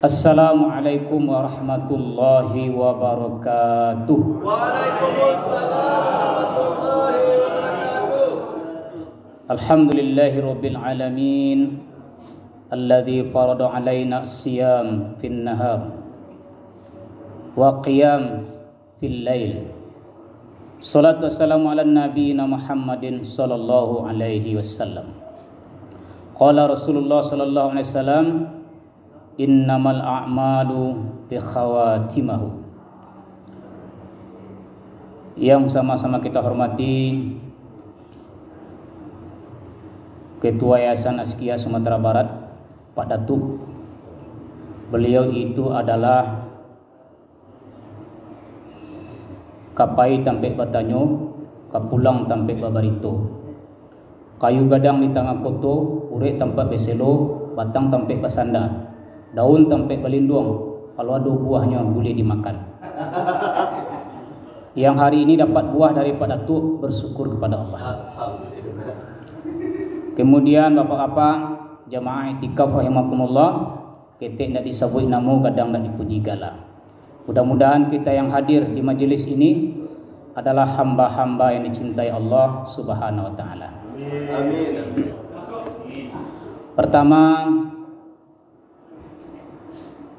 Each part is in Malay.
Assalamualaikum warahmatullahi wabarakatuh. Waalaikumsalam warahmatullahi wabarakatuh. Alhamdulillahi rabbil alamin alladzi farada alaina as-siyam fin nahar wa qiyam fil lail. Salatu wassalamu ala nabiyyina Muhammadin sallallahu alaihi wasallam. Qala Rasulullah sallallahu alaihi wasallam, innamal a'malu bi khawatimahu. Yang sama-sama kita hormati Ketua Yayasan Azkiyah Sumatera Barat, Pak Datuk. Beliau itu adalah kapai tampek batanyo, kapulang tampek babarito. Kayu gadang di tengah koto, urek tampek beselo, batang tampek basanda, daun tampek balindung. Kalau ada buahnya boleh dimakan. Yang hari ini dapat buah dari Pak Datuk, bersyukur kepada Allah. Kemudian bapak-bapak jamaah itikaf rahimakumullah, ketek nak disebut nama, kadang nak dipuji gala. Mudah-mudahan kita yang hadir di majelis ini adalah hamba-hamba yang dicintai Allah Subhanahu wa taala. Amin. Pertama,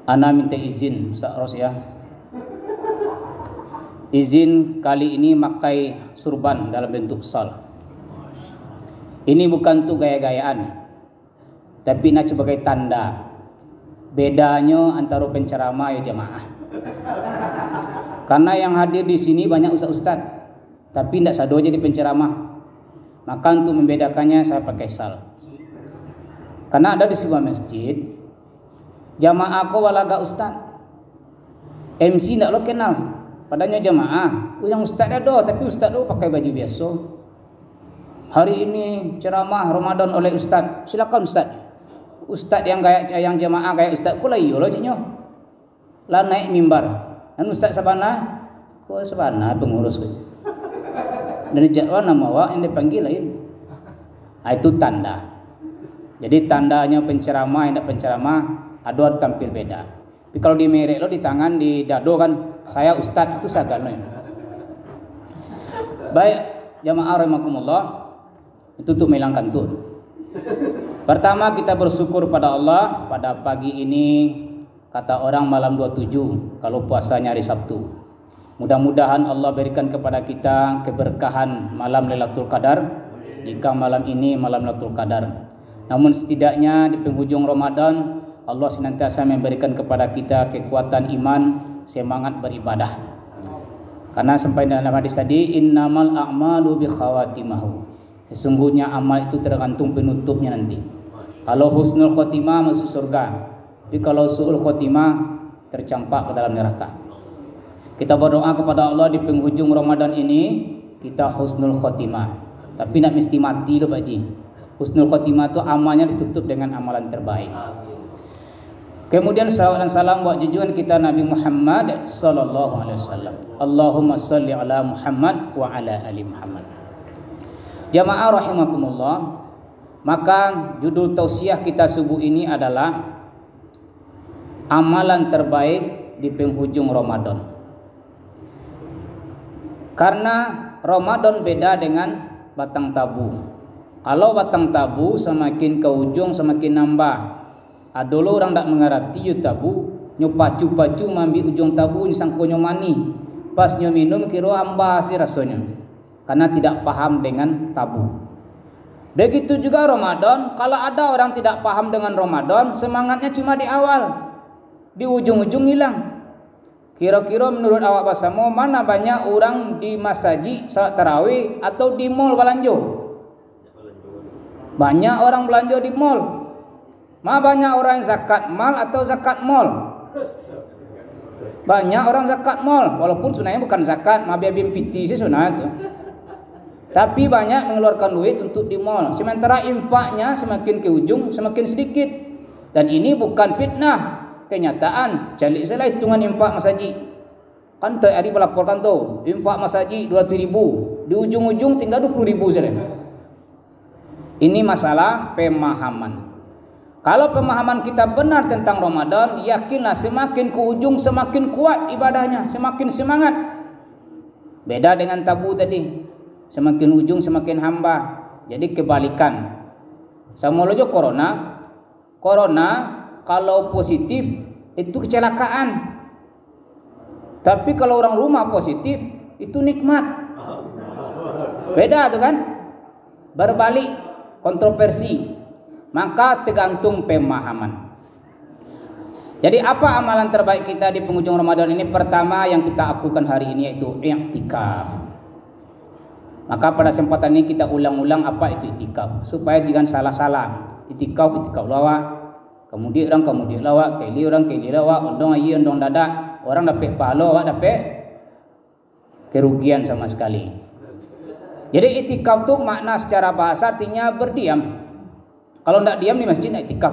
ana minta izin Ustaz Ros ya. Izin kali ini makai surban dalam bentuk sal. Ini bukan untuk gaya-gayaan, tapi nak sebagai tanda bedanya antara penceramah ya jemaah. Karena yang hadir di sini banyak ustaz-ustaz, tapi tidak sado jadi penceramah. Maka untuk membedakannya saya pakai sal. Karena ada di sebuah masjid, jamaah ko walaga ustaz, MC tidak lo kenal, padanya jamaah. Yang ustaz ada, tapi ustaz lo pakai baju biasa. Hari ini ceramah Ramadan oleh ustaz, silakan ustaz. Ustaz yang gaya yang jamaah gaya ustaz ko layo lo ciknyo. Lah naik mimbar. Dan ustaz sabana, ko sabana pengurus ko. Dan jadwal nama awak yang dipanggil lain. Itu tanda. Jadi tandanya penceramah yang tidak penceramah ada tampil beda. Tapi kalau di merek lo di tangan di dado kan saya ustaz itu sagan. Baik jamaah rahimakumullah, itu untuk menghilangkan tuh. Pertama kita bersyukur pada Allah pada pagi ini, kata orang malam 27 kalau puasanya hari Sabtu. Mudah-mudahan Allah berikan kepada kita keberkahan malam Lailatul Qadar jika malam ini malam Lailatul Qadar. Namun setidaknya di penghujung Ramadan Allah senantiasa memberikan kepada kita kekuatan iman, semangat beribadah. Karena sampai dalam hadis tadi, innamal a'malu bi khawatimahu. Sesungguhnya amal itu tergantung penutupnya nanti. Kalau husnul khotimah masuk surga, tapi kalau su'ul khotimah tercampak ke dalam neraka. Kita berdoa kepada Allah di penghujung Ramadan ini kita husnul khotimah. Tapi nak mesti mati loh Pak Ji. Husnul khotimah itu amalnya ditutup dengan amalan terbaik. Kemudian salawat dan salam buat junjungan kita Nabi Muhammad sallallahu alaihi wasallam. Allahumma shalli ala Muhammad wa ala ali Muhammad. Jamaah rahimakumullah, maka judul tausiah kita subuh ini adalah amalan terbaik di penghujung Ramadan. Karena Ramadan beda dengan batang tabu. Kalau batang tabu semakin ke ujung semakin nambah. Adolo orang tak mengerti yu tabu, nyo pacu-pacu mambi ujung tabu ni sangkonyo mani. Pas nyo minum kira hamba si rasanya. Karena tidak paham dengan tabu. Begitu juga Ramadan, kalau ada orang tidak paham dengan Ramadan, semangatnya cuma di awal. Di ujung-ujung hilang. Kira-kira menurut awak basamu mana banyak orang di masjid salat tarawih atau di mall belanja? Banyak orang belanja di mall. Banyak orang zakat mal atau zakat mall? Banyak orang zakat mall, walaupun sebenarnya bukan zakat, biar piti sih sebenarnya itu. Tapi banyak mengeluarkan duit untuk di mall. Sementara infaknya semakin ke ujung semakin sedikit. Dan ini bukan fitnah, kenyataan. Calik salah hitungan infak masjid. Kan tadi melaporkan tuh, infak masjid 200.000, di ujung-ujung tinggal 20.000 saja. Ini masalah pemahaman. Kalau pemahaman kita benar tentang Ramadan, yakinlah semakin ke ujung semakin kuat ibadahnya, semakin semangat. Beda dengan tabu tadi, semakin ujung semakin hamba. Jadi kebalikan. Sama aja corona kalau positif itu kecelakaan. Tapi kalau orang rumah positif itu nikmat. Beda tuh kan? Berbalik, kontroversi. Maka tergantung pemahaman. Jadi apa amalan terbaik kita di penghujung Ramadan ini? Pertama yang kita lakukan hari ini yaitu i'tikaf. Maka pada kesempatan ini kita ulang-ulang apa itu i'tikaf supaya jangan salah-salah. I'tikaf lawak, kemudian lawak, keli lawak, ondong ayi ondong dadak, orang dapat pahala, awak dapat kerugian sama sekali. Jadi i'tikaf itu makna secara bahasa artinya berdiam. Kalau tidak diam di masjid nak i'tikaf.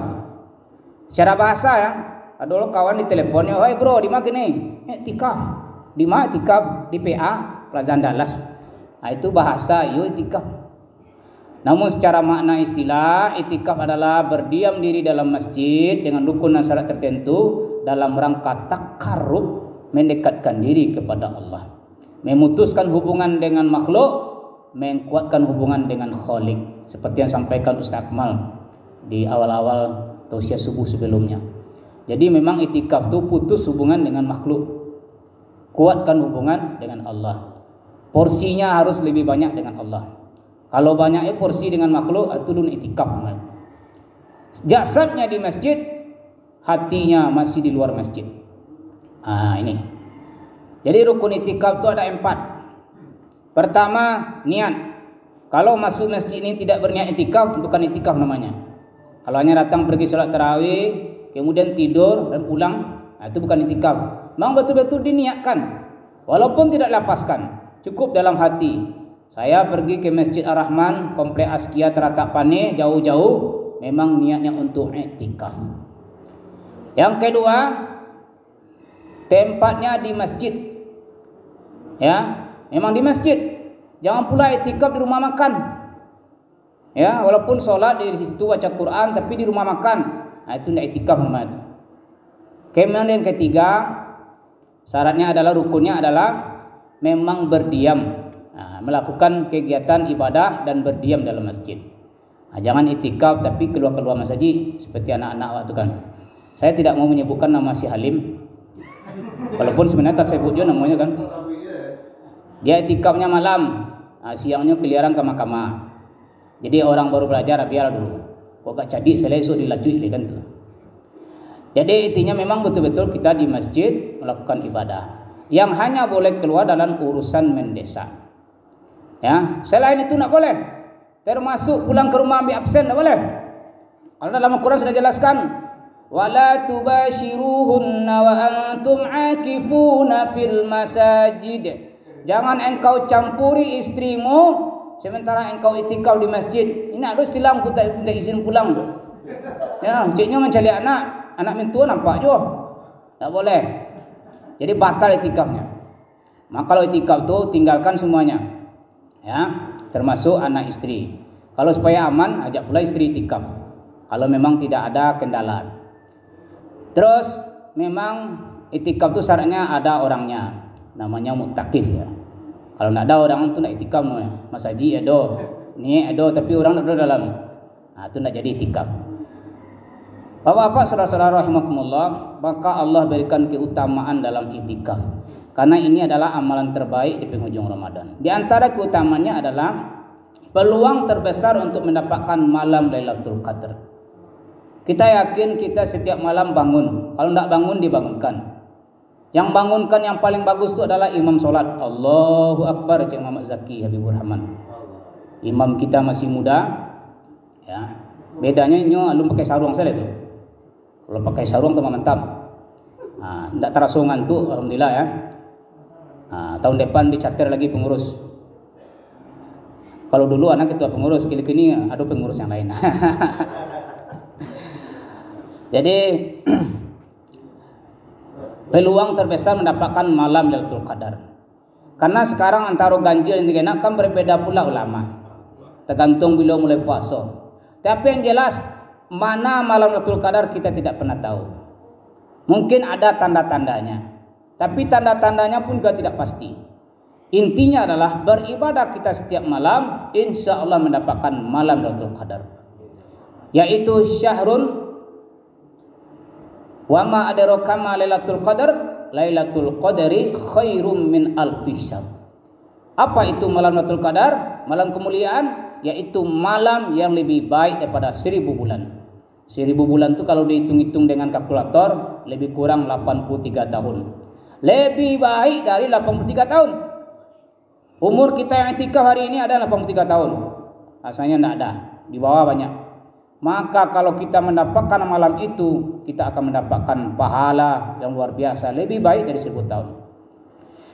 Secara bahasa ya, ada orang kawan di teleponnya, "Hai bro, di mana ni?" I'tikaf. Di mana i'tikaf? Di PA Plaza Andalas. Nah, itu bahasa yo i'tikaf. Namun secara makna istilah, i'tikaf adalah berdiam diri dalam masjid dengan rukun dan syarat tertentu dalam rangka takarrub, mendekatkan diri kepada Allah, memutuskan hubungan dengan makhluk, menguatkan hubungan dengan Khalik, seperti yang sampaikan Ustaz Akmal di awal-awal tausiah subuh sebelumnya. Jadi memang i'tikaf itu putus hubungan dengan makhluk, kuatkan hubungan dengan Allah. Porsinya harus lebih banyak dengan Allah. Kalau banyaknya porsi dengan makhluk, itu dun i'tikaf. Jasadnya di masjid, hatinya masih di luar masjid. Ini. Jadi rukun i'tikaf itu ada 4. Pertama, niat. Kalau masuk masjid ini tidak berniat i'tikaf, bukan i'tikaf namanya. Kalau hanya datang pergi sholat tarawih, kemudian tidur dan pulang, itu bukan i'tikaf. Memang betul-betul diniatkan, walaupun tidak lapaskan, cukup dalam hati. Saya pergi ke Masjid Ar-Rahman, Komplek Askia Teratak Pane, jauh-jauh, memang niatnya untuk i'tikaf. Yang kedua, tempatnya di masjid. Ya, memang di masjid. Jangan pula i'tikaf di rumah makan. Ya, walaupun sholat di situ baca Quran, tapi di rumah makan, itu tidak i'tikaf namanya. Kemudian yang ketiga, syaratnya adalah rukunnya adalah memang berdiam, melakukan kegiatan ibadah dan berdiam dalam masjid. Jangan i'tikaf tapi keluar-keluar masjid seperti anak-anak waktu kan. Saya tidak mau menyebutkan nama si Halim, walaupun sebenarnya tak sebut juga namanya kan. Dia i'tikafnya malam, siangnya keliaran ke mahkamah. Jadi orang baru belajar biar dulu. Kok gak cadik selesai dilacui kan tuh. Jadi intinya memang betul-betul kita di masjid melakukan ibadah. Yang hanya boleh keluar dalam urusan mendesak. Ya, selain itu tak boleh. Termasuk pulang ke rumah ambil absen tak boleh. Kalau dalam Al-Quran sudah jelaskan, wala tubashiruhunna wa antum akifuna fil masajid. Jangan engkau campuri istrimu sementara engkau i'tikaf di masjid. Ini ada istilah minta izin pulang. Ya, ciknya mencari anak mentua nampak juga. Tak boleh. Jadi batal i'tikafnya. Maka kalau i'tikaf itu tinggalkan semuanya. Ya, termasuk anak istri. Kalau supaya aman, ajak pula istri i'tikaf. Kalau memang tidak ada kendala. Terus memang i'tikaf itu syaratnya ada orangnya. Namanya mu'takif ya. Kalau tidak ada orang itu tidak i'tikaf, Mas Haji ada, ni ada tapi orang ada dalam, itu tidak jadi i'tikaf. Bapak-bapak, saudara-saudara rahimakumullah, maka Allah berikan keutamaan dalam i'tikaf, karena ini adalah amalan terbaik di penghujung Ramadan. Di antara keutamaannya adalah peluang terbesar untuk mendapatkan malam Lailatul Qadar. Kita yakin kita setiap malam bangun, kalau tidak bangun dibangunkan. Yang bangunkan yang paling bagus itu adalah imam solat. Allahu Akbar, Cik Muhammad Zaki Habibur Rahman. Imam kita masih muda, ya. Bedanya nyo alum pakai sarung saja itu. Kalau pakai sarung tambah mantap. Tidak terasa ngantuk, alhamdulillah ya. Tahun depan dicatir lagi pengurus. Kalau dulu anak ketua pengurus, kini ada pengurus yang lain. Jadi peluang terbesar mendapatkan malam Lailatul Qadar. Karena sekarang antara ganjil dan genap kan berbeda pula ulama. Tergantung bila mulai puasa. Tapi yang jelas mana malam Lailatul Qadar kita tidak pernah tahu. Mungkin ada tanda-tandanya, tapi tanda-tandanya pun juga tidak pasti. Intinya adalah beribadah kita setiap malam, insya Allah mendapatkan malam Lailatul Qadar, yaitu syahrun wa ma adraka ma Lailatul Qadar, Lailatul Qadri khairum min alfi syahr. Apa itu malam Lailatul Qadar? Malam kemuliaan, yaitu malam yang lebih baik daripada 1000 bulan. 1000 bulan itu kalau dihitung-hitung dengan kalkulator lebih kurang 83 tahun. Lebih baik dari 83 tahun. Umur kita yang i'tikaf hari ini ada 83 tahun. Asalnya tidak ada, di bawah banyak. Maka kalau kita mendapatkan malam itu, kita akan mendapatkan pahala yang luar biasa, lebih baik dari 1000 tahun.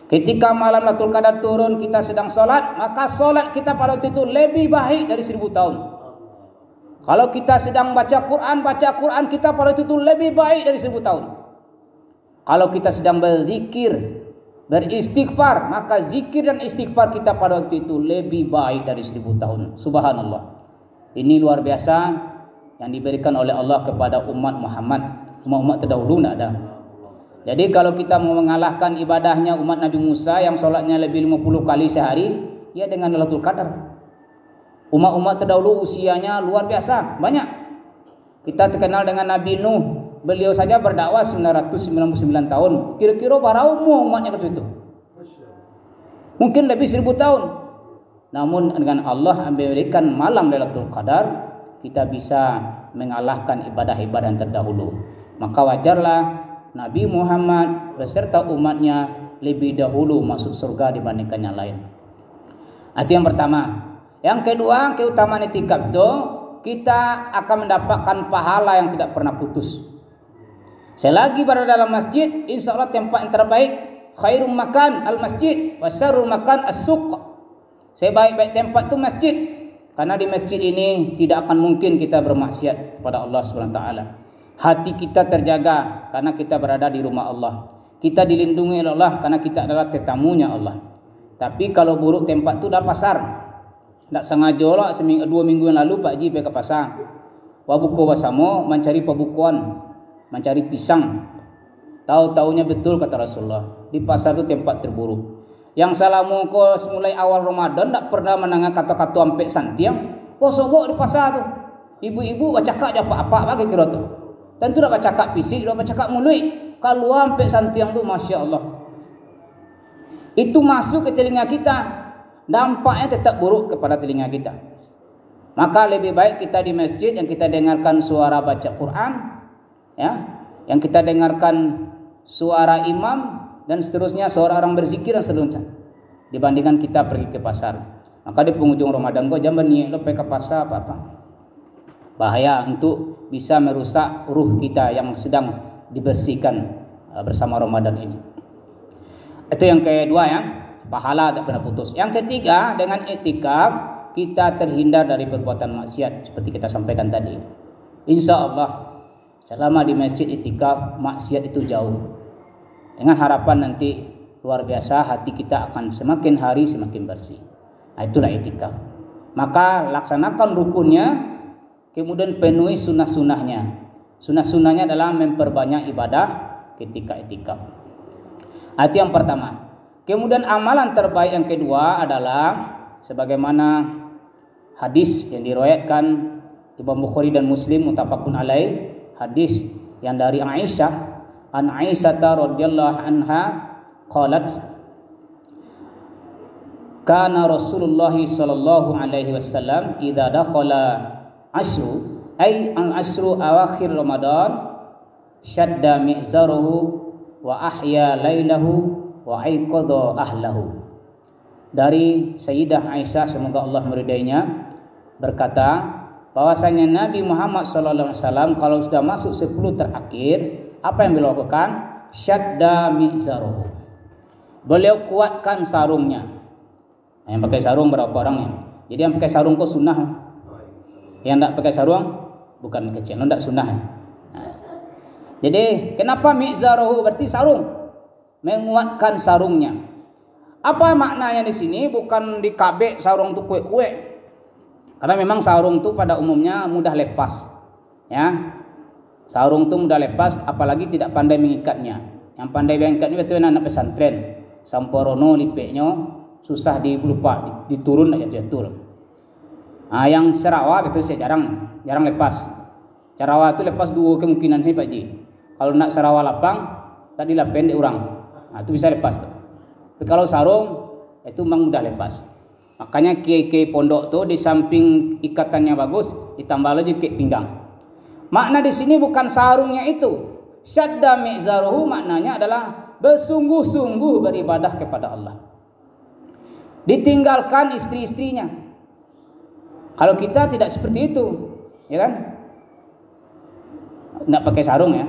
Ketika malam Lailatul Qadar turun, kita sedang sholat, maka sholat kita pada waktu itu lebih baik dari 1000 tahun. Kalau kita sedang baca Quran kita pada waktu itu lebih baik dari 1000 tahun. Kalau kita sedang berzikir, beristighfar, maka zikir dan istighfar kita pada waktu itu lebih baik dari 1000 tahun. Subhanallah. Ini luar biasa yang diberikan oleh Allah kepada umat Muhammad. Umat terdahulu tidak ada. Jadi kalau kita mau mengalahkan ibadahnya umat Nabi Musa yang sholatnya lebih 50 kali sehari, ya dengan Lailatul Qadar. Umat-umat terdahulu usianya luar biasa, banyak. Kita terkenal dengan Nabi Nuh, beliau saja berdakwah 999 tahun. Kira-kira para umum umatnya ketika itu. Mungkin lebih 1000 tahun. Namun dengan Allah memberikan malam Lailatul Qadar, kita bisa mengalahkan ibadah-ibadah yang terdahulu. Maka wajarlah Nabi Muhammad beserta umatnya lebih dahulu masuk surga dibandingkan yang lain. Itu yang pertama. Yang kedua, keutamaan i'tikaf itu kita akan mendapatkan pahala yang tidak pernah putus. Selagi berada dalam masjid, insya Allah tempat yang terbaik. Khairum makan al-masjid wa syarrul makan as-suq. Sebaik-baik tempat itu masjid. Karena di masjid ini tidak akan mungkin kita bermaksiat kepada Allah SWT. Hati kita terjaga karena kita berada di rumah Allah. Kita dilindungi oleh Allah karena kita adalah tetamunya Allah. Tapi kalau buruk tempat itu dah pasar. Tak sengaja lah 2 minggu yang lalu Pak Ji pergi ke pasar. Wabuko wasamo mencari pembukuan, mencari pisang. Tahu-taunya betul kata Rasulullah, di pasar itu tempat terburuk. Yang salamu ko semulai awal Ramadan tak pernah mendengar kata-kata ampek santiang. Oh sobok di pasar tu. Ibu-ibu baca cakap je apa-apa bagi kira tu. Tentu dak baca cakap fisik, dak baca cakap mulut. Kalau ampek santiang tu masya-Allah. Itu masuk ke telinga kita. Dampaknya tetap buruk kepada telinga kita. Maka lebih baik kita di masjid yang kita dengarkan suara baca Quran, ya, yang kita dengarkan suara imam dan seterusnya suara orang berzikir dan seterusnya, dibandingkan kita pergi ke pasar. Maka di penghujung Ramadan kok jangan niat lo pergi ke pasar apa-apa. Bahaya untuk bisa merusak ruh kita yang sedang dibersihkan bersama Ramadan ini. Itu yang kedua ya. Pahala tak pernah putus. Yang ketiga, dengan i'tikaf kita terhindar dari perbuatan maksiat seperti kita sampaikan tadi. Insya Allah selama di masjid i'tikaf maksiat itu jauh. Dengan harapan nanti luar biasa hati kita akan semakin hari semakin bersih. Nah, itulah i'tikaf. Maka laksanakan rukunnya, kemudian penuhi sunnah-sunnahnya. Sunnah-sunnahnya adalah memperbanyak ibadah ketika i'tikaf. Itu yang pertama. Kemudian amalan terbaik yang kedua adalah sebagaimana hadis yang diriwayatkan Imam Bukhari dan Muslim muttafaqun alaih, hadis yang dari Aisyah, an Aisyah radhiyallahu anha qalat kana Rasulullah sallallahu alaihi wasallam idza dakhala ashru ay al-ashru awakhir Ramadan syadda mi'zaruhu wa ahya lailahu wa aiqadha ahlahu. Dari Sayyidah Aisyah semoga Allah meridainya berkata bahwasanya Nabi Muhammad SAW kalau sudah masuk 10 terakhir apa yang beliau lakukan? Syadda mi'zaruhu. Beliau kuatkan sarungnya. Yang pakai sarung berapa orangnya? Jadi yang pakai sarung kok sunnah. Yang tidak pakai sarung bukan kecil, tidak sunnah. Jadi kenapa mi'zaruhu berarti sarung? Menguatkan sarungnya. Apa maknanya di sini? Bukan dikabek sarung itu kue-kue. Karena memang sarung itu pada umumnya mudah lepas. Ya. Sarung tu mudah lepas, apalagi tidak pandai mengikatnya. Yang pandai mengikatnya betul anak pesantren. Samporono lipeknya susah dilupa, diturun nak jatuh. Yang Sarawak itu saya jarang lepas. Sarawak tu lepas dua kemungkinan saya Pak Ji. Kalau nak Sarawak lapang, tadi lah pendek orang. Itu bisa lepas tu. Tapi kalau sarung itu memang mudah lepas. Makanya kiai-kiai pondok tu di samping ikatannya bagus, ditambah lagi kek pinggang. Makna di sini bukan sarungnya itu. Syadda mi'zaruhu maknanya adalah bersungguh-sungguh beribadah kepada Allah. Ditinggalkan istri-istrinya. Kalau kita tidak seperti itu, ya kan? Tidak pakai sarung ya.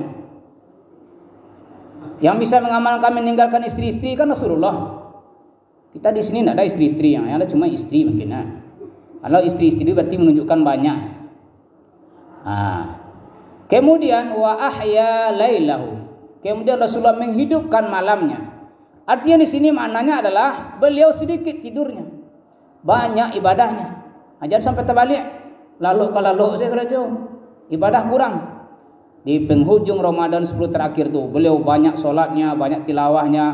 Yang bisa mengamalkan meninggalkan istri-istri kan Rasulullah. Kita di sini tidak ada istri-istri, yang ada cuma istri mungkin. Kalau istri-istri itu berarti menunjukkan banyak. Kemudian wa ahya lailahu. Kemudian Rasulullah menghidupkan malamnya. Artinya di sini maknanya adalah beliau sedikit tidurnya, banyak ibadahnya. Jangan sampai terbalik. Lalu kalau saya kerja ibadah kurang. Di penghujung Ramadan 10 terakhir tu beliau banyak solatnya, banyak tilawahnya.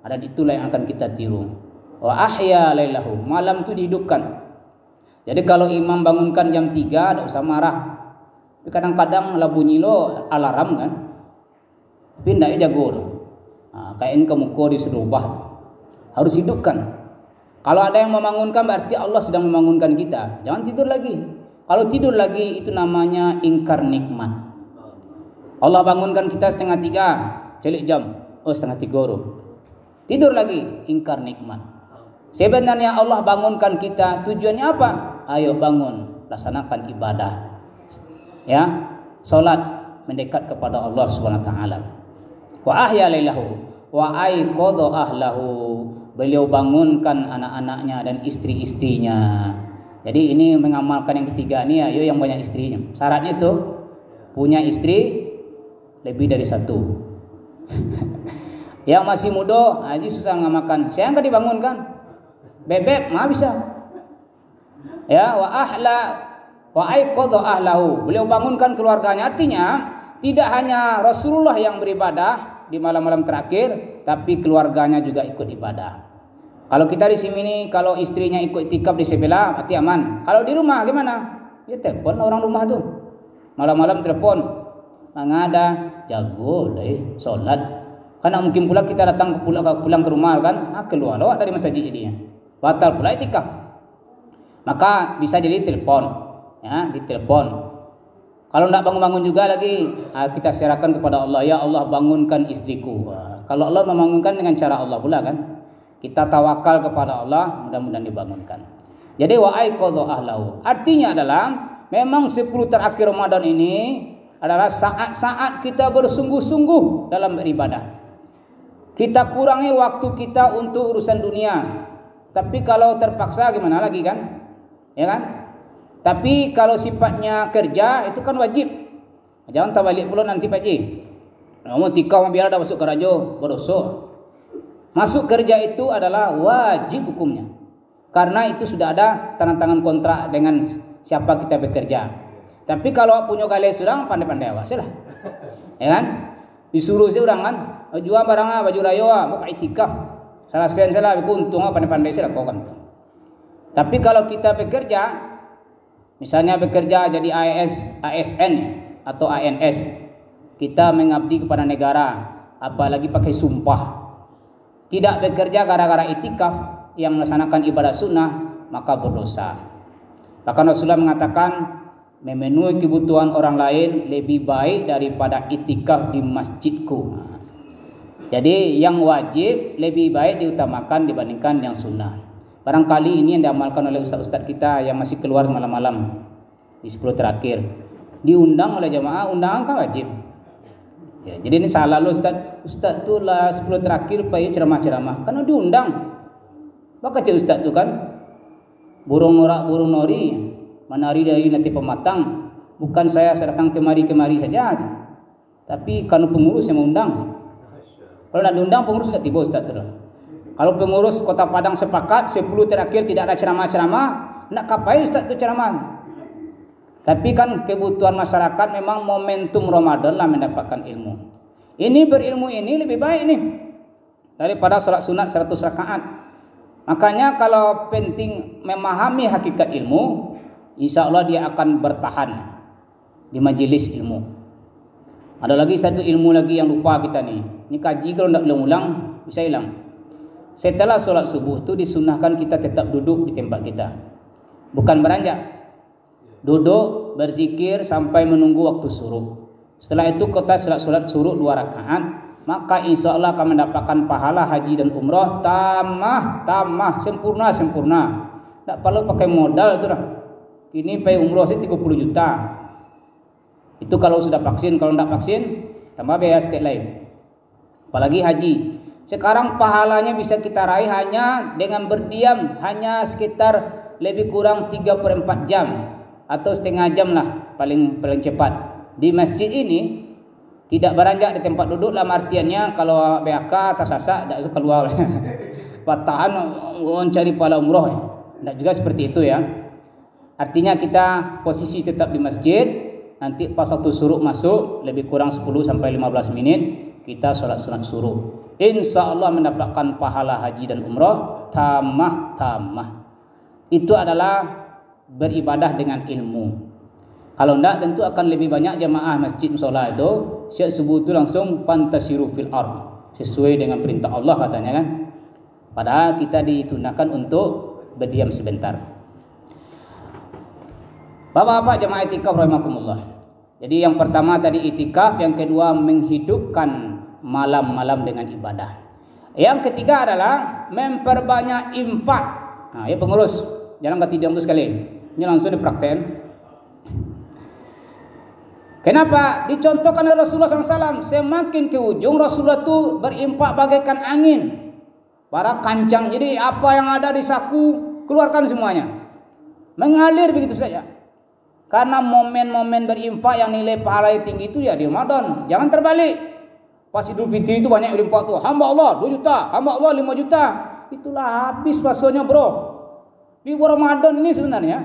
Dan itulah yang akan kita tiru. Wa ahya lailahu, malam tu dihidupkan. Jadi kalau imam bangunkan jam 3 tak usah marah. Tapi kadang-kadang lah bunyi lo alarm kan. Tapi tidak jago. Kayak kemuko disuruh ubah. Harus hidupkan. Kalau ada yang membangunkan berarti Allah sedang membangunkan kita. Jangan tidur lagi. Kalau tidur lagi itu namanya ingkar nikmat. Allah bangunkan kita 2:30, celik jam. 2:30 tidur lagi, ingkar nikmat. Sebenarnya Allah bangunkan kita tujuannya apa? Ayo bangun, laksanakan ibadah. Ya, salat mendekat kepada Allah Subhanahu wa taala. Wa ahya lailahu wa aiqadha ahlahu. Beliau bangunkan anak-anaknya dan istri-istrinya. Jadi ini mengamalkan yang ketiga ni, ayo yang banyak istrinya. Syaratnya itu punya istri lebih dari satu. Yang masih muda, ini susah mengamalkan. Saya enggak dibangunkan. Bebek mah bisa. Ya, wa aiqadha ahlahu. Beliau bangunkan keluarganya. Artinya tidak hanya Rasulullah yang beribadah di malam-malam terakhir, tapi keluarganya juga ikut ibadah. Kalau kita di sini, kalau istrinya ikut itikaf di sebelah, berarti aman. Kalau di rumah gimana? Ya telepon orang rumah tuh. Malam-malam telepon. Mangada, jago lah, solat. Karena mungkin pula kita datang pulang ke rumah kan, keluar lawak dari masjid jadinya. Batal pula itikaf. Maka bisa jadi telepon, ya, ditelepon. Kalau tidak bangun-bangun juga lagi, kita serahkan kepada Allah. Ya Allah bangunkan istriku. Kalau Allah membangunkan dengan cara Allah pula kan. Kita tawakal kepada Allah, mudah-mudahan dibangunkan. Jadi wa aiqadha ahlahu. Artinya adalah memang 10 terakhir Ramadan ini adalah saat-saat kita bersungguh-sungguh dalam beribadah. Kita kurangi waktu kita untuk urusan dunia. Tapi kalau terpaksa gimana lagi kan? Ya kan? Tapi kalau sifatnya kerja itu kan wajib. Jangan terbalik pula nanti Pak Ji. Kamu tikau biar ada masuk kerja berdosa. Masuk kerja itu adalah wajib hukumnya. Karena itu sudah ada tanda tangan kontrak dengan siapa kita bekerja. Tapi kalau punya galai surang pandai-pandai awak salah. Ya kan? Disuruh seorang kan, jual barang baju rayo buka itikaf. Salah sen salah aku untung pandai-pandai salah kau kan. Tapi kalau kita bekerja, misalnya bekerja jadi ASN atau ANS, kita mengabdi kepada negara, apalagi pakai sumpah. Tidak bekerja gara-gara itikaf yang melaksanakan ibadah sunnah, maka berdosa. Bahkan Rasulullah mengatakan memenuhi kebutuhan orang lain lebih baik daripada itikaf di masjidku. Jadi yang wajib lebih baik diutamakan dibandingkan yang sunnah. Barangkali ini yang diamalkan oleh ustaz-ustaz kita yang masih keluar malam-malam di 10 terakhir. Diundang oleh jamaah, undangan kan wajib. Ya, jadi ini salah lo Ustaz tu lah 10 terakhir pakai ceramah-ceramah. Karena diundang. Maka cik Ustaz tu kan burung norak burung nori menari dari nanti pematang. Bukan saya datang kemari-kemari saja. Tapi kalau pengurus yang mengundang. Kalau nak diundang pengurus tidak tiba Ustaz tu. Kalau pengurus Kota Padang sepakat 10 terakhir tidak ada ceramah-ceramah, nak kapai Ustaz tu ceramah. Tapi kan kebutuhan masyarakat memang momentum Ramadan lah mendapatkan ilmu. Ini berilmu ini lebih baik nih daripada sholat sunat 100 rakaat. Makanya kalau penting memahami hakikat ilmu, insya Allah dia akan bertahan di majelis ilmu. Ada lagi satu ilmu lagi yang lupa kita nih. Ini kaji kalau tidak ulang-ulang bisa hilang. Setelah sholat subuh itu disunahkan kita tetap duduk di tempat kita, bukan beranjak. Duduk berzikir sampai menunggu waktu syuruk. Setelah itu kita sholat syuruk 2 rakaat, maka insya Allah akan mendapatkan pahala haji dan umrah tamah sempurna. Tak perlu pakai modal itu dah. Ini pay umrah sih 30 juta. Itu kalau sudah vaksin. Kalau tidak vaksin tambah biaya setiap lain. Apalagi haji. Sekarang pahalanya bisa kita raih hanya dengan berdiam hanya sekitar lebih kurang 3/4 jam atau setengah jam lah paling cepat di masjid ini. Tidak beranjak di tempat duduk lah, artiannya kalau BAK tersasak tak keluar patahan cari pahala umroh. Tidak juga seperti itu ya. Artinya kita posisi tetap di masjid, nanti pas waktu syuruk masuk lebih kurang 10 sampai 15 menit kita sholat sunat syuruk. Insya Allah mendapatkan pahala haji dan umrah tamah. Itu adalah beribadah dengan ilmu. Kalau tidak tentu akan lebih banyak jamaah masjid musola itu setiap subuh itu langsung fantasiru fil ard sesuai dengan perintah Allah katanya kan. Padahal kita ditunahkan untuk berdiam sebentar. Bapak-bapak jamaah itikaf rahimakumullah. Jadi yang pertama tadi itikaf, yang kedua menghidupkan malam-malam dengan ibadah. Yang ketiga adalah memperbanyak infak. Nah, ya pengurus, jangan ketidiam itu sekali. Ini langsung dipraktekan. Kenapa? Dicontohkan oleh Rasulullah SAW. Semakin ke ujung Rasulullah itu berimpak bagaikan angin, para kancang. Jadi apa yang ada di saku keluarkan semuanya, mengalir begitu saja. Karena momen-momen berimpak yang nilai pahalanya tinggi itu ya di Ramadan. Jangan terbalik. Pas Idul Fitri itu banyak berimpak tuh. Hamba Allah 2 juta, hamba Allah 5 juta. Itulah habis maksudnya bro. Di Ramadan ini sebenarnya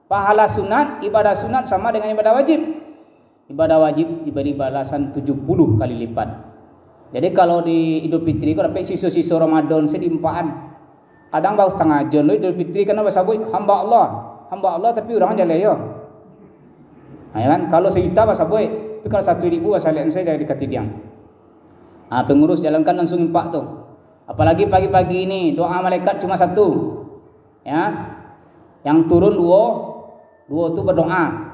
pahala sunat, ibadah sunat sama dengan ibadah wajib. Ibadah wajib diberi balasan 70 kali lipat. Jadi kalau di Idul Fitri kau dapat sisa-sisa Ramadan sedimpaan. Kadang baru setengah jam Idul Fitri karena bahasa boy hamba Allah tapi orang jalan ya. Nah, kan kalau 1 juta bahasa boy, tapi kalau 1.000 bahasa lain saya dari katidiang. Pengurus jalankan langsung impak tuh. Apalagi pagi-pagi ini doa malaikat cuma 1. Ya. Yang turun 2 itu berdoa.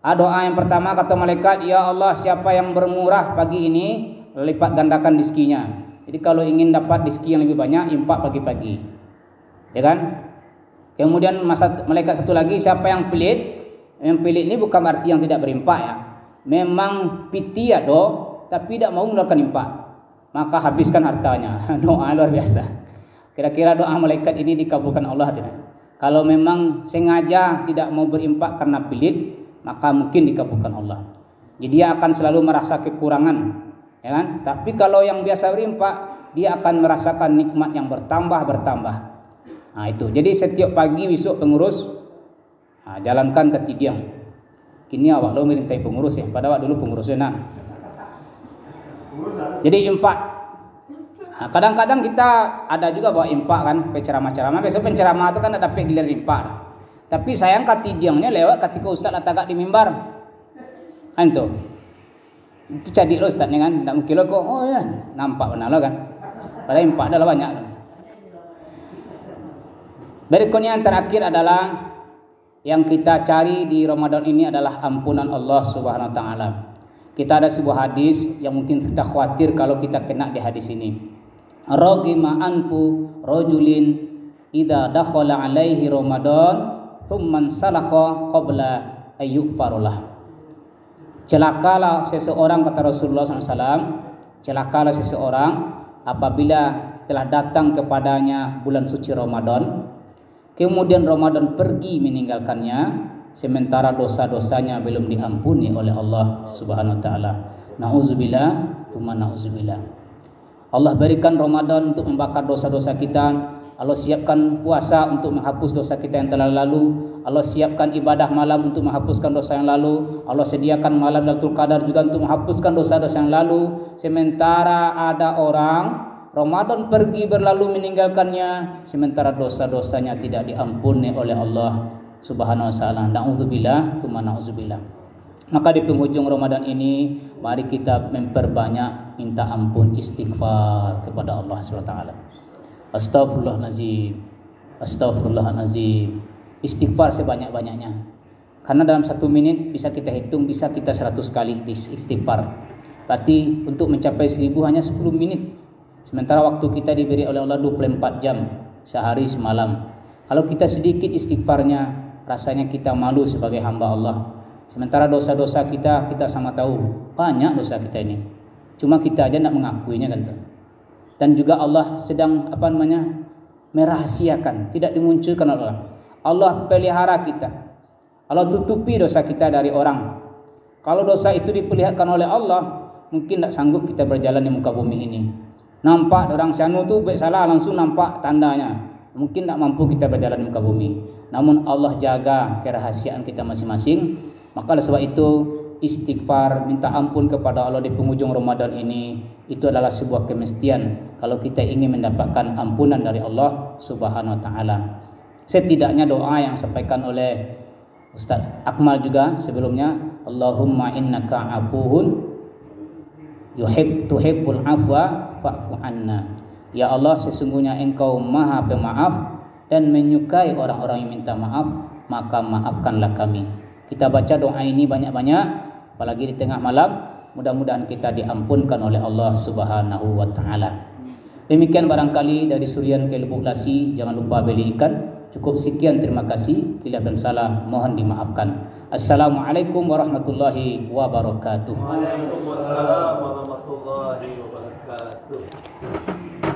Doa yang pertama kata malaikat, ya Allah siapa yang bermurah pagi ini lipat gandakan rizkinya. Jadi kalau ingin dapat rizki yang lebih banyak infak pagi-pagi, ya kan. Kemudian malaikat satu lagi, siapa yang pelit. Yang pelit ini bukan arti yang tidak berimpak ya. Memang piti ya tapi tidak mau mengeluarkan impak, maka habiskan hartanya. Doa luar biasa. Kira-kira doa malaikat ini dikabulkan Allah tidak? Kalau memang sengaja tidak mau berimpak karena pelit, maka mungkin dikabulkan Allah. Jadi dia akan selalu merasa kekurangan, ya kan? Tapi kalau yang biasa berimpak, dia akan merasakan nikmat yang bertambah. Nah itu. Jadi setiap pagi besok pengurus jalankan ketidiang. Kini awak lo merintai pengurus ya, pada awak dulu pengurusnya nah. Jadi infak. Kadang-kadang kita ada juga bawa infak kan, penceramah-ceramah. Besok penceramah itu kan ada gilir infak. Tapi sayang katidiangnya lewat ketika ustaz tagak di mimbar. Kan tuh. Itu cadik lo ustaznya kan, enggak mungkin lo kok ya, nampak benar lo kan. Padahal infak adalah banyak. Berikutnya yang terakhir adalah yang kita cari di Ramadan ini adalah ampunan Allah Subhanahu wa taala. Kita ada sebuah hadis yang mungkin kita khawatir kalau kita kena di hadis ini. Ragima anfu rajulin idza dakhala alaihi Ramadan thumman salakha qabla ayyughfarulah. Celakalah seseorang, kata Rasulullah SAW, celakalah seseorang apabila telah datang kepadanya bulan suci Ramadan, kemudian Ramadan pergi meninggalkannya, sementara dosa-dosanya belum diampuni oleh Allah Subhanahu wa taala. Nauzubillah, tsumma nauzubillah. Allah berikan Ramadan untuk membakar dosa-dosa kita. Allah siapkan puasa untuk menghapus dosa kita yang telah lalu. Allah siapkan ibadah malam untuk menghapuskan dosa yang lalu. Allah sediakan malam Lailatul Qadar juga untuk menghapuskan dosa-dosa yang lalu. Sementara ada orang Ramadan pergi berlalu meninggalkannya, sementara dosa-dosanya tidak diampuni oleh Allah Subhanahu wa taala. Na'udzubillah, tsumma na'udzubillah. Maka di penghujung Ramadan ini mari kita memperbanyak minta ampun, istighfar kepada Allah Subhanahu wa taala. Astaghfirullahalazim. Astaghfirullahalazim. Istighfar sebanyak-banyaknya. Karena dalam 1 menit bisa kita hitung, bisa kita 100 kali istighfar. Berarti untuk mencapai 1000 hanya 10 menit. Sementara waktu kita diberi oleh Allah 24 jam sehari semalam. Kalau kita sedikit istighfarnya, rasanya kita malu sebagai hamba Allah. Sementara dosa-dosa kita sama tahu, banyak dosa kita ini. Cuma kita aja tidak mengakuinya kan. Dan juga Allah sedang merahasiakan, tidak dimunculkan oleh Allah. Allah pelihara kita. Allah tutupi dosa kita dari orang. Kalau dosa itu diperlihatkan oleh Allah, mungkin tidak sanggup kita berjalan di muka bumi ini. Nampak orang sanu tu baik salah langsung nampak tandanya. Mungkin tidak mampu kita berjalan di muka bumi. Namun Allah jaga kerahasiaan kita masing-masing. Maka oleh sebab itu istighfar, minta ampun kepada Allah di penghujung Ramadan ini, itu adalah sebuah kemestian kalau kita ingin mendapatkan ampunan dari Allah Subhanahu wa taala. Setidaknya doa yang disampaikan oleh Ustaz Akmal juga sebelumnya, Allahumma innaka afuhun tuhibbul afwa fa'fu anna. Ya Allah, sesungguhnya Engkau Maha Pemaaf dan menyukai orang-orang yang minta maaf, maka maafkanlah kami. Kita baca doa ini banyak-banyak, apalagi di tengah malam. Mudah-mudahan kita diampunkan oleh Allah Subhanahu wa taala. Demikian barangkali dari Surian ke Lubuk Lasi. Jangan lupa beli ikan. Cukup sekian, terima kasih. Khilaf dan salah mohon dimaafkan. Assalamualaikum warahmatullahi wabarakatuh. Waalaikumsalam warahmatullahi wabarakatuh.